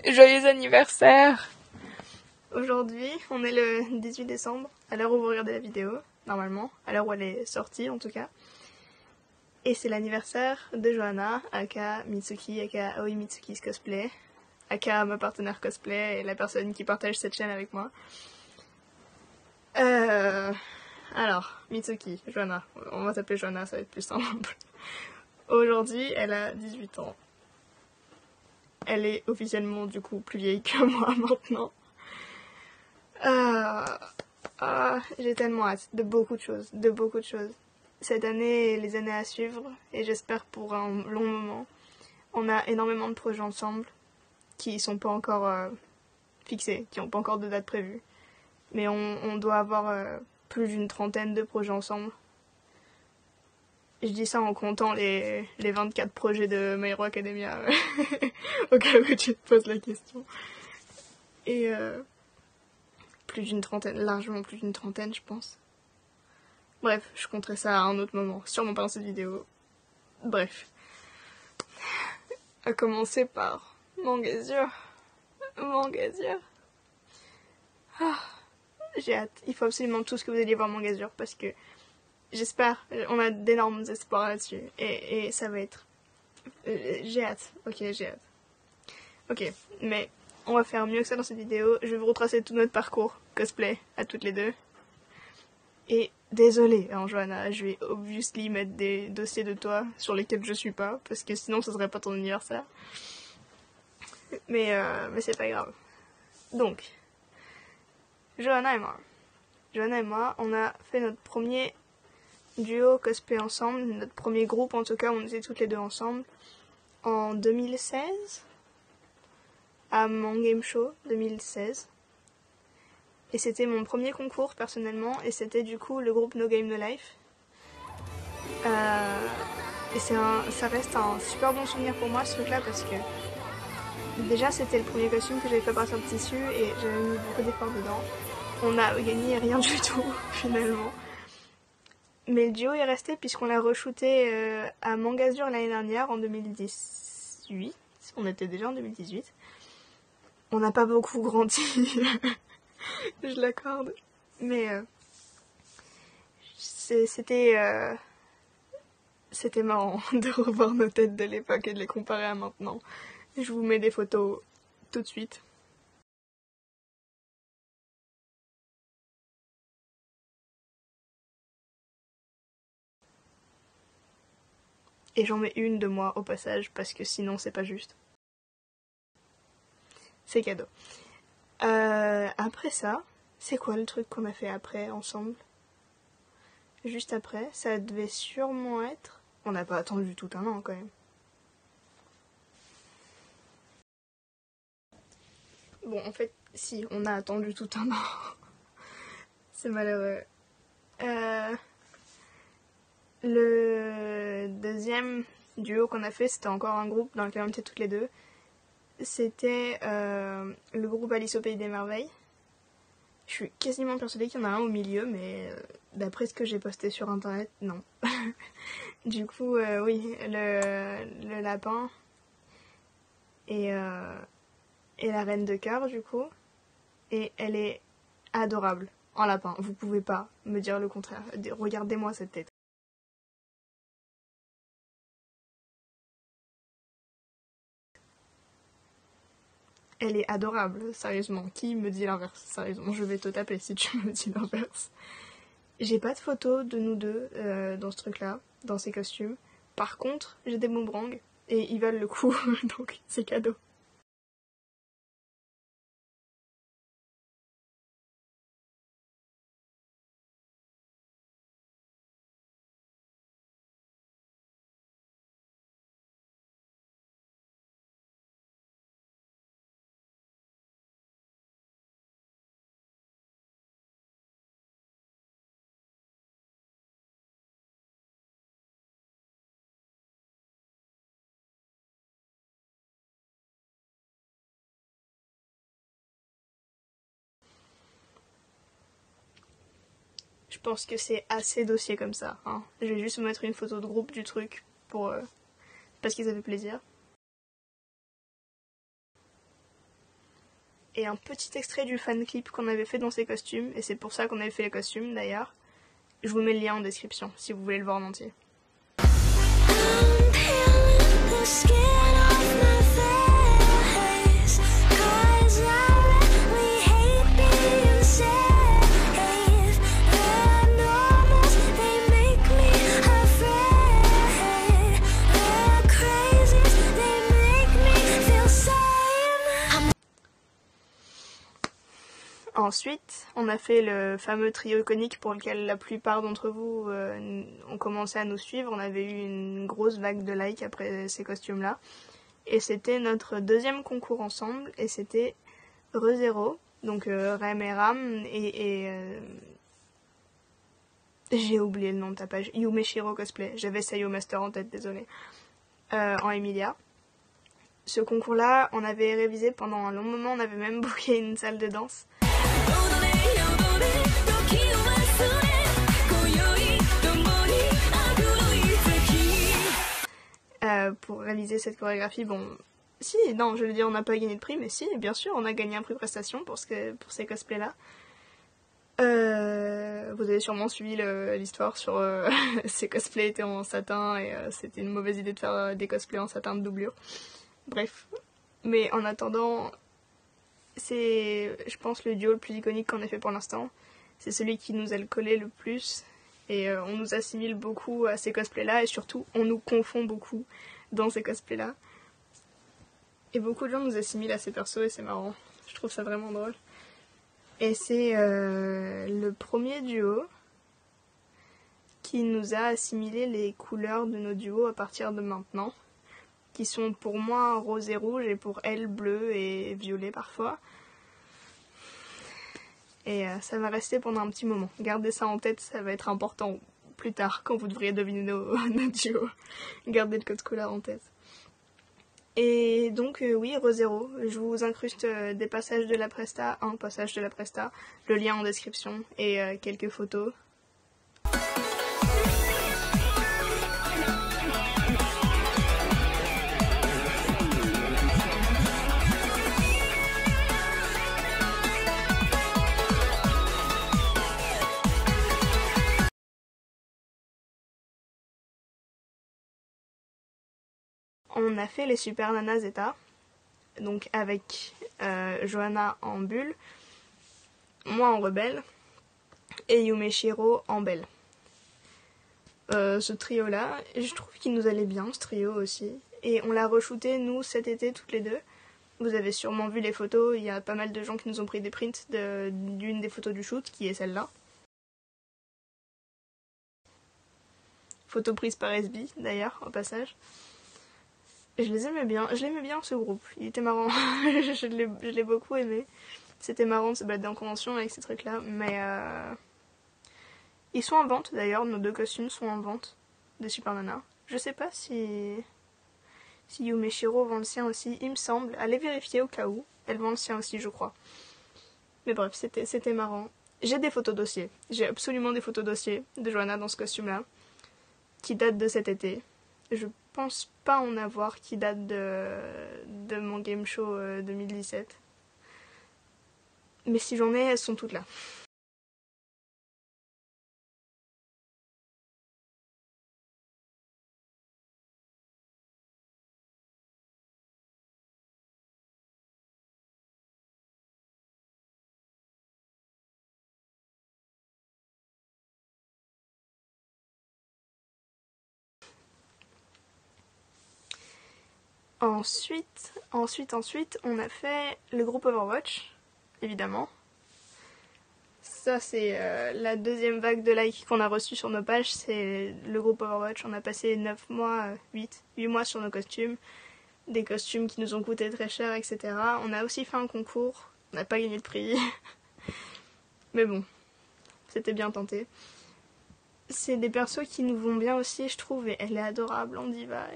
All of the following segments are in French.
Joyeux anniversaire! Aujourd'hui, on est le 18 décembre, à l'heure où vous regardez la vidéo, normalement, à l'heure où elle est sortie en tout cas. Et c'est l'anniversaire de Johanna, aka Mitsuki, aka Aoi Mitsuki's Cosplay, aka ma partenaire cosplay et la personne qui partage cette chaîne avec moi. Alors, Mitsuki, Johanna, on va s'appeler Johanna, ça va être plus simple. Aujourd'hui, elle a 18 ans. Elle est officiellement du coup plus vieille que moi maintenant. J'ai tellement hâte de beaucoup de choses, Cette année et les années à suivre, et j'espère pour un long moment. On a énormément de projets ensemble qui sont pas encore fixés, qui n'ont pas encore de date prévue. Mais on doit avoir plus d'une trentaine de projets ensemble. Je dis ça en comptant les 24 projets de My Hero Academia, au cas où tu te poses la question. Et plus d'une trentaine, largement plus d'une trentaine, je pense. Bref, je compterai ça à un autre moment, sûrement pas dans cette vidéo. Bref. À commencer par Mangazure. J'ai hâte. Il faut absolument tous que vous alliez voir Mangazure parce que j'espère, on a d'énormes espoirs là-dessus. Et ça va être... j'ai hâte. Ok, j'ai hâte. Ok, mais on va faire mieux que ça dans cette vidéo. Je vais vous retracer tout notre parcours cosplay à toutes les deux. Et désolée, hein, Johanna, je vais obviously mettre des dossiers de toi sur lesquels je suis pas, parce que sinon ce serait pas ton anniversaire. Mais c'est pas grave. Donc, Johanna et moi, on a fait notre premier duo cosplay ensemble, notre premier groupe en tout cas, on était toutes les deux ensemble, en 2016, à mon game show 2016. Et c'était mon premier concours personnellement, et c'était du coup le groupe No Game No Life. Et ça reste un super bon souvenir pour moi ce truc-là parce que déjà c'était le premier costume que j'avais fait partir de tissu et j'avais mis beaucoup d'efforts dedans. On a gagné rien du tout finalement. Mais le duo est resté puisqu'on l'a re-shooté à Mangazure l'année dernière en 2018. On était déjà en 2018. On n'a pas beaucoup grandi. Je l'accorde. Mais c'était marrant de revoir nos têtes de l'époque et de les comparer à maintenant. Je vous mets des photos tout de suite. Et j'en mets une de moi au passage parce que sinon c'est pas juste. C'est cadeau. Après ça, c'est quoi le truc qu'on a fait après ensemble? Juste après, ça devait sûrement être... On n'a pas attendu tout un an quand même. Bon, en fait, si, on a attendu tout un an. C'est malheureux. Le deuxième duo qu'on a fait, c'était encore un groupe dans lequel on était toutes les deux. C'était le groupe Alice au Pays des Merveilles. Je suis quasiment persuadée qu'il y en a un au milieu, mais d'après ce que j'ai posté sur internet, non. Du coup, oui, le lapin et la reine de cœur, du coup. Et elle est adorable en lapin. Vous pouvez pas me dire le contraire. Regardez-moi cette tête. Elle est adorable, sérieusement. Qui me dit l'inverse? Sérieusement, je vais te taper si tu me dis l'inverse. J'ai pas de photos de nous deux dans ce truc-là, dans ces costumes. Par contre, j'ai des boomerangs et ils valent le coup, donc c'est cadeau. Je pense que c'est assez dossier comme ça. Hein. Je vais juste vous mettre une photo de groupe du truc pour parce qu'ils avaient plaisir. et un petit extrait du fan clip qu'on avait fait dans ces costumes, et c'est pour ça qu'on avait fait les costumes d'ailleurs. Je vous mets le lien en description si vous voulez le voir en entier. Ensuite, on a fait le fameux trio iconique pour lequel la plupart d'entre vous ont commencé à nous suivre. On avait eu une grosse vague de likes après ces costumes-là. Et c'était notre deuxième concours ensemble, et c'était ReZero, donc Rem et Ram, et j'ai oublié le nom de ta page, Yumeshiro Cosplay, j'avais Sayo Master en tête, désolé, en Emilia. Ce concours-là, on avait révisé pendant un long moment, on avait même booké une salle de danse. Pour réaliser cette chorégraphie, bon, si, non, je veux dire, on n'a pas gagné de prix, mais si, bien sûr, on a gagné un prix prestation pour ces cosplays-là. Vous avez sûrement suivi l'histoire sur ces cosplays étaient en satin et c'était une mauvaise idée de faire des cosplays en satin de doublure. Bref, mais en attendant, c'est, je pense, le duo le plus iconique qu'on ait fait pour l'instant. C'est celui qui nous a le collé le plus. Et on nous assimile beaucoup à ces cosplays-là, et surtout, on nous confond beaucoup dans ces cosplays-là. Et beaucoup de gens nous assimilent à ces persos, et c'est marrant. Je trouve ça vraiment drôle. Et c'est le premier duo qui nous a assimilé les couleurs de nos duos à partir de maintenant, qui sont pour moi rose et rouge, et pour elle bleu et violet parfois. Et ça va rester pendant un petit moment. Gardez ça en tête, ça va être important plus tard, quand vous devriez deviner nos duos. Gardez le code couleur en tête. Et donc oui, ReZero, je vous incruste des passages de la presta, un passage de la presta, le lien en description, et quelques photos. On a fait les Super Nana Zeta, donc avec Johanna en bulle, moi en rebelle, et Yumeshiro en belle. Ce trio-là, je trouve qu'il nous allait bien, ce trio aussi. Et on l'a re-shooté, nous, cet été, toutes les deux. Vous avez sûrement vu les photos, il y a pas mal de gens qui nous ont pris des prints d'une des photos du shoot, qui est celle-là. Photo prise par SB, d'ailleurs, au passage. Je l'aimais bien ce groupe, il était marrant, je l'ai beaucoup aimé. C'était marrant de se balader en convention avec ces trucs-là, mais ils sont en vente d'ailleurs, nos deux costumes sont en vente de Super Nana. Je sais pas si Yumeshiro vend le sien aussi, il me semble, allez vérifier au cas où, elle vend le sien aussi je crois. Mais bref, c'était marrant. J'ai des photos dossiers, j'ai absolument des photos dossiers de Johanna dans ce costume-là, qui datent de cet été. Je pense pas en avoir qui datent de mon game show 2017. Mais si j'en ai, elles sont toutes là. Ensuite, on a fait le groupe Overwatch, évidemment. Ça, c'est la deuxième vague de likes qu'on a reçue sur nos pages, c'est le groupe Overwatch. On a passé 9 mois, 8 mois sur nos costumes, des costumes qui nous ont coûté très cher, etc. On a aussi fait un concours, on n'a pas gagné de prix, mais bon, c'était bien tenté. C'est des persos qui nous vont bien aussi, je trouve, et elle est adorable en diva,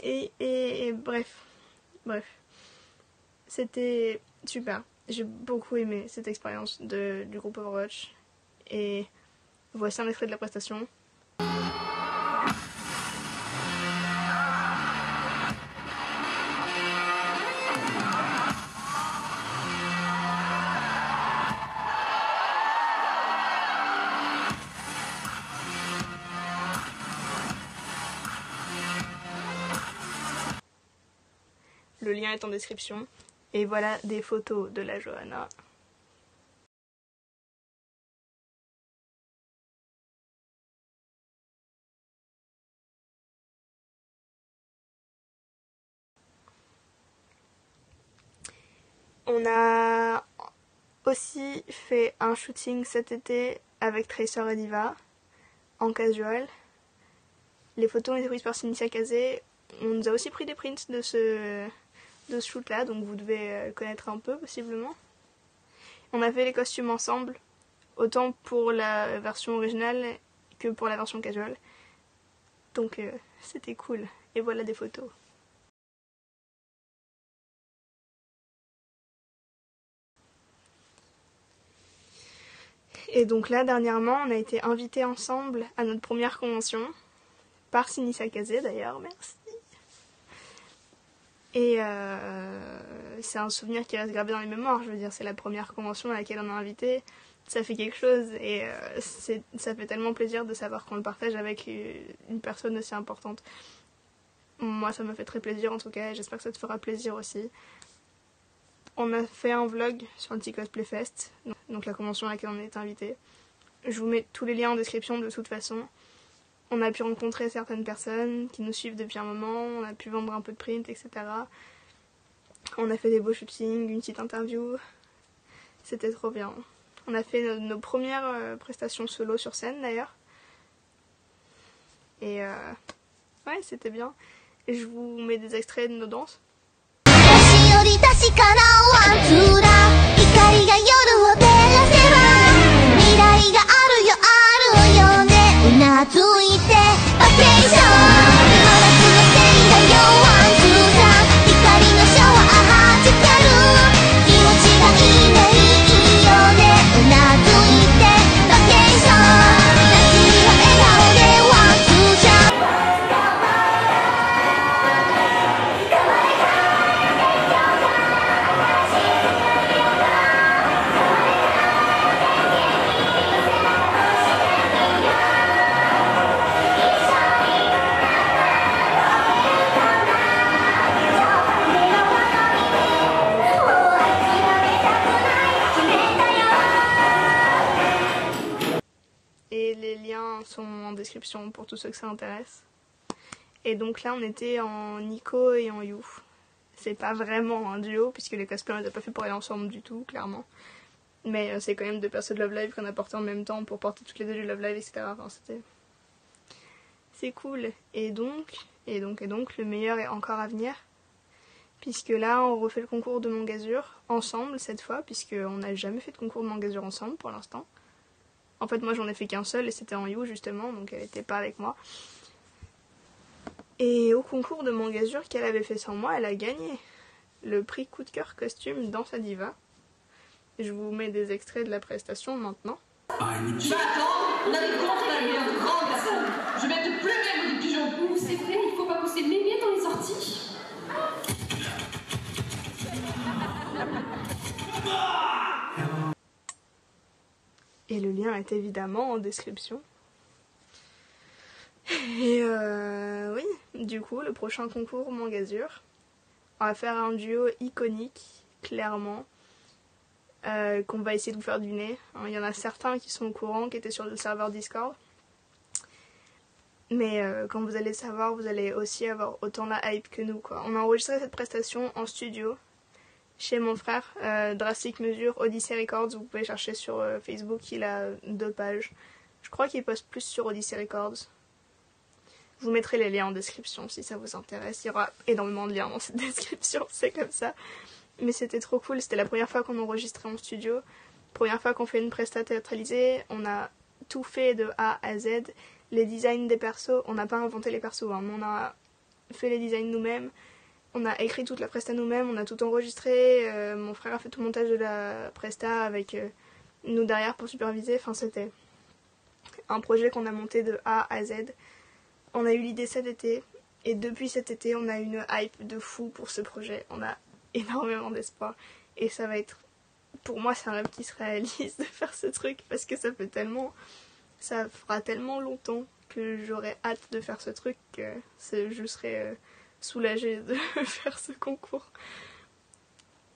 Et bref, c'était super. J'ai beaucoup aimé cette expérience du groupe Overwatch. Et voici un extrait de la prestation. Le lien est en description. Et voilà des photos de la Johanna. On a aussi fait un shooting cet été avec Tracer et Diva en casual. Les photos ont été prises par Cynthia Kazé. On nous a aussi pris des prints de ce shoot là, donc vous devez connaître un peu possiblement. On a fait les costumes ensemble, autant pour la version originale que pour la version casual. Donc c'était cool. Et voilà des photos. Et donc là, dernièrement, on a été invités ensemble à notre première convention, par Cynthia Kazé d'ailleurs, merci. Et c'est un souvenir qui reste gravé dans les mémoires, je veux dire, c'est la première convention à laquelle on a invité, ça fait quelque chose, et ça fait tellement plaisir de savoir qu'on le partage avec une personne aussi importante. Moi, ça me fait très plaisir en tout cas, et j'espère que ça te fera plaisir aussi. On a fait un vlog sur le Cosplay Fest, donc la convention à laquelle on a été invité. Je vous mets tous les liens en description de toute façon. On a pu rencontrer certaines personnes qui nous suivent depuis un moment, on a pu vendre un peu de print, etc. On a fait des beaux shootings, une petite interview. C'était trop bien. On a fait nos premières prestations solo sur scène d'ailleurs. Et ouais, c'était bien. Et je vous mets des extraits de nos danses. Et les liens sont en description pour tous ceux que ça intéresse. Et donc là, on était en Nico et en You. C'est pas vraiment un duo, puisque les cosplayers n'étaient pas fait pour aller ensemble du tout, clairement. Mais c'est quand même deux persos de Love Live qu'on a portés en même temps pour porter toutes les deux du Love Live, etc. Enfin, c'était... C'est cool. Et donc, le meilleur est encore à venir. Puisque là, on refait le concours de Mangazur ensemble cette fois, puisqu'on n'a jamais fait de concours de Mangazur ensemble pour l'instant. En fait, moi, j'en ai fait qu'un seul, et c'était en You, justement, donc elle était pas avec moi. Et au concours de Mangazur qu'elle avait fait sans moi, elle a gagné le prix coup de cœur costume dans sa diva. Je vous mets des extraits de la prestation maintenant. Tu vas attendre, on a des grands amis, de grandes personnes. Je vais être plus même des pigeons. C'est vrai, il faut pas pousser le mémier dans les sorties. Et le lien est évidemment en description. Et oui, du coup, le prochain concours Mangazur, on va faire un duo iconique, clairement, qu'on va essayer de vous faire deviner. Il y en a certains qui sont au courant, qui étaient sur le serveur Discord. Mais quand vous allez le savoir, vous allez aussi avoir autant la hype que nous, quoi. On a enregistré cette prestation en studio, chez mon frère, Drastic Mesure, Odyssey Records. Vous pouvez chercher sur Facebook, il a 2 pages. Je crois qu'il poste plus sur Odyssey Records. Je vous mettrai les liens en description si ça vous intéresse. Il y aura énormément de liens dans cette description, c'est comme ça. Mais c'était trop cool, c'était la première fois qu'on enregistrait en studio. Première fois qu'on fait une presta théâtralisée. On a tout fait de A à Z. Les designs des persos, on n'a pas inventé les persos, hein, mais on a fait les designs nous-mêmes. On a écrit toute la presta nous-mêmes, on a tout enregistré. Mon frère a fait tout le montage de la presta avec nous derrière pour superviser. Enfin, c'était un projet qu'on a monté de A à Z. On a eu l'idée cet été, et depuis cet été, on a une hype de fou pour ce projet. On a énormément d'espoir, et ça va être... Pour moi, c'est un rêve qui se réalise de faire ce truc, parce que ça fera tellement longtemps que j'aurais hâte de faire ce truc que je serai soulagée de faire ce concours.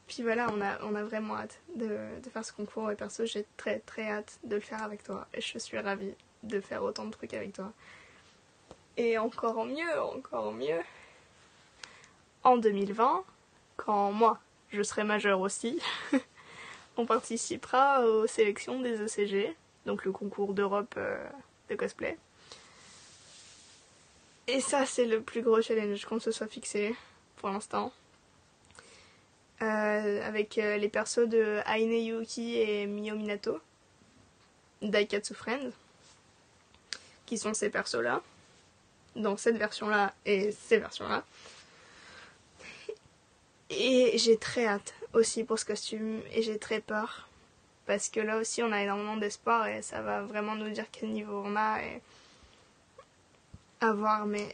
Puis voilà, on a vraiment hâte de faire ce concours et perso j'ai très très hâte de le faire avec toi et je suis ravie de faire autant de trucs avec toi. Et encore mieux, en 2020, quand moi je serai majeure aussi, on participera aux sélections des ECG, donc le concours d'Europe de cosplay. Et ça c'est le plus gros challenge qu'on se soit fixé pour l'instant. Avec les persos de Aine Yuki et Mio Minato, Daikatsu Friends, qui sont ces persos-là, dans cette version-là et ces versions-là. Et j'ai très hâte aussi pour ce costume, et j'ai très peur, parce que là aussi on a énormément d'espoir, et ça va vraiment nous dire quel niveau on a, et à voir, mais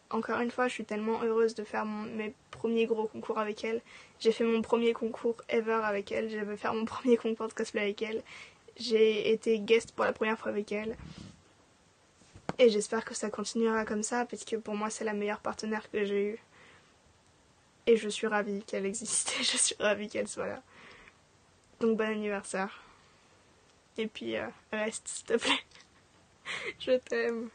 encore une fois, je suis tellement heureuse de faire mes premiers gros concours avec elle. J'ai fait mon premier concours ever avec elle, je vais faire mon premier concours de cosplay avec elle. J'ai été guest pour la première fois avec elle. Et j'espère que ça continuera comme ça, parce que pour moi, c'est la meilleure partenaire que j'ai eue. Et je suis ravie qu'elle existe, et je suis ravie qu'elle soit là. Donc bon anniversaire. Et puis, reste, s'il te plaît. Je t'aime.